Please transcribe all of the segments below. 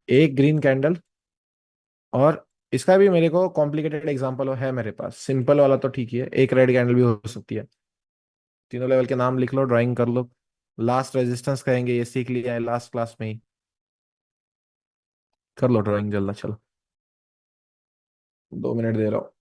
एक green candle, और इसका भी मेरे को कॉम्प्लिकेटेड एग्जांपल है मेरे पास, सिंपल वाला तो ठीक ही है, एक रेड कैंडल भी हो सकती है। तीनों लेवल के नाम लिख लो, ड्राइंग कर लो। लास्ट रेजिस्टेंस कहेंगे, ये सीख लिया है लास्ट क्लास में ही। कर लो ड्राइंग जल्दी, चलो। 2 मिनट दे रहा हूँ।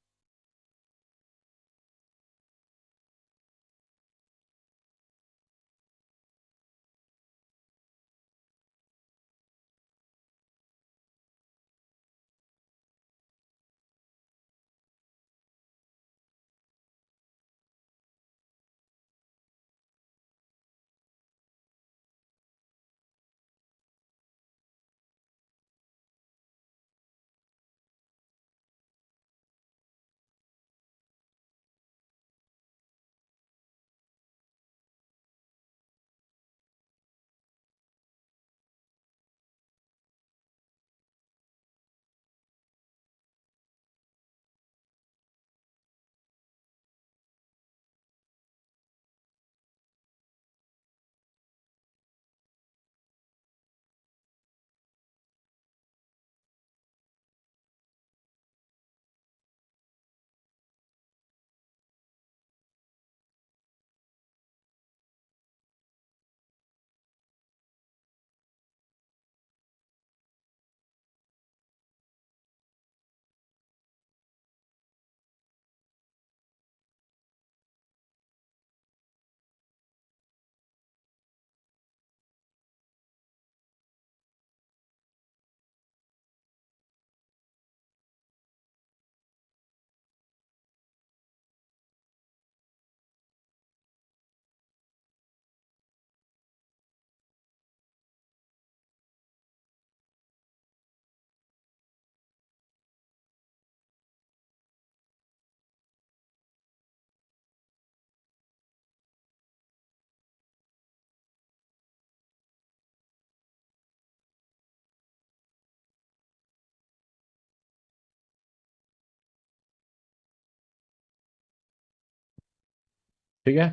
ठीक है,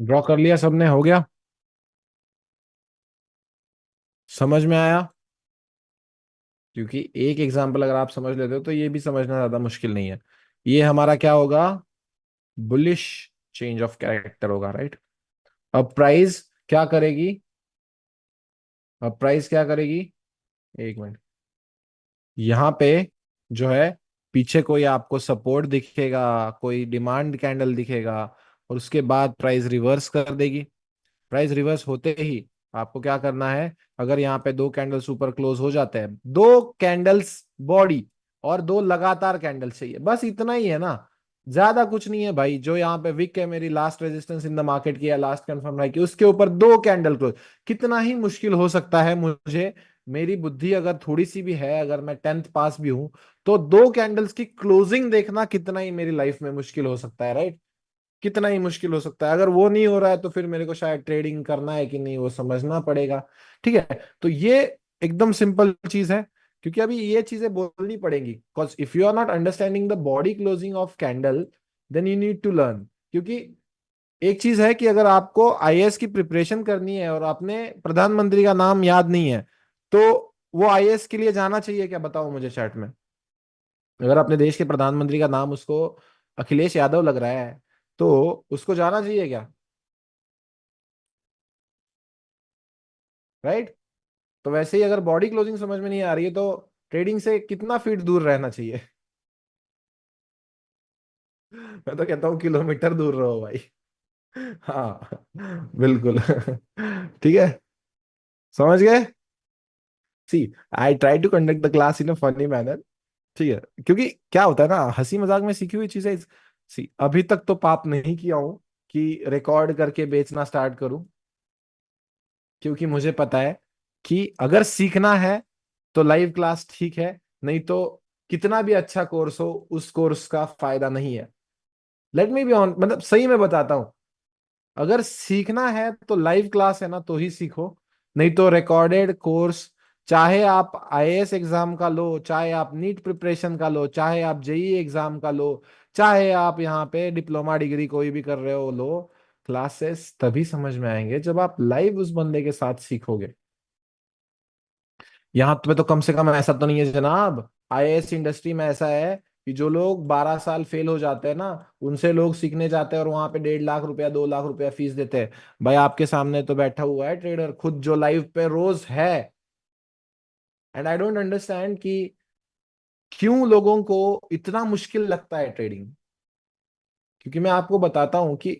ड्रॉ कर लिया सबने, हो गया? समझ में आया? क्योंकि एक एग्जांपल अगर आप समझ लेते हो तो ये भी समझना ज्यादा मुश्किल नहीं है। ये हमारा क्या होगा? बुलिश चेंज ऑफ कैरेक्टर होगा, राइट? अब प्राइस क्या करेगी? अब प्राइस क्या करेगी? एक मिनट। यहाँ पे जो है, पीछे कोई आपको सपोर्ट दिखेगा, कोई डिमांड कैंडल दिखेगा, और उसके बाद प्राइस रिवर्स कर देगी। प्राइस रिवर्स होते ही आपको क्या करना है? अगर यहाँ पे दो कैंडल्स ऊपर क्लोज हो जाते हैं, दो कैंडल्स बॉडी और दो लगातार कैंडल्स चाहिए, बस इतना ही है ना। ज्यादा कुछ नहीं है भाई। जो यहाँ पे विक है मेरी, last resistance in the market की, या लास्ट कंफर्म है कि उसके ऊपर दो कैंडल क्लोज। कितना ही मुश्किल हो सकता है मुझे, मेरी बुद्धि अगर थोड़ी सी भी है, अगर मैं 10th पास भी हूं, तो दो कैंडल्स की क्लोजिंग देखना कितना ही मेरी लाइफ में मुश्किल हो सकता है, राइट? कितना ही मुश्किल हो सकता है। अगर वो नहीं हो रहा है तो फिर मेरे को शायद ट्रेडिंग करना है कि नहीं, वो समझना पड़ेगा। ठीक है, तो ये एकदम सिंपल चीज है। क्योंकि अभी ये चीजें बोलनी पड़ेंगी, because if you are not understanding the body closing of candle, then you need to learn. क्योंकि एक चीज है कि अगर आपको आईएएस की प्रिपरेशन करनी है और आपने प्रधानमंत्री का नाम याद नहीं है, तो वो आईएएस के लिए जाना चाहिए क्या? बताओ मुझे चैट में। अगर अपने देश के प्रधानमंत्री का नाम उसको अखिलेश यादव लग रहा है, तो उसको जाना चाहिए क्या? राइट? तो वैसे ही अगर बॉडी क्लोजिंग समझ में नहीं आ रही है, तो ट्रेडिंग से कितना फीट दूर रहना चाहिए? मैं तो कहता हूँ किलोमीटर दूर रहो भाई। हाँ, बिल्कुल। ठीक है, समझ गए? See, I try to conduct the class in a funny manner. ठीक है, क्योंकि क्या होता है ना, हंसी मजाक में सीखी हुई चीजें। सी, अभी तक तो पाप नहीं किया हूं कि रिकॉर्ड करके बेचना स्टार्ट करूं। क्योंकि मुझे पता है कि अगर सीखना है तो लाइव क्लास ठीक है, नहीं तो कितना भी अच्छा कोर्स हो, उस कोर्स का फायदा नहीं है। लेट मी बी ऑन, मतलब सही में बताता हूं, अगर सीखना है तो लाइव क्लास है ना, तो ही सीखो। नहीं तो रिकॉर्डेड कोर्स, चाहे आप आईएएस एग्जाम का लो, चाहे आप नीट प्रिपरेशन का लो, चाहे आप जेई एग्जाम का लो, चाहे आप यहाँ पे डिप्लोमा डिग्री कोई भी कर रहे हो लो, क्लासेस तभी समझ में आएंगे जब आप लाइव उस बंदे के साथ सीखोगे। यहाँ पे तो कम से कम ऐसा तो नहीं है जनाब। आईएएस इंडस्ट्री में ऐसा है कि जो लोग 12 साल फेल हो जाते हैं ना, उनसे लोग सीखने जाते हैं और वहां पे 1.5 लाख रुपया 2 लाख रुपया फीस देते हैं। भाई आपके सामने तो बैठा हुआ है ट्रेडर खुद जो लाइव पे रोज है। एंड आई डोंट अंडरस्टैंड कि क्यों लोगों को इतना मुश्किल लगता है ट्रेडिंग। क्योंकि मैं आपको बताता हूँ कि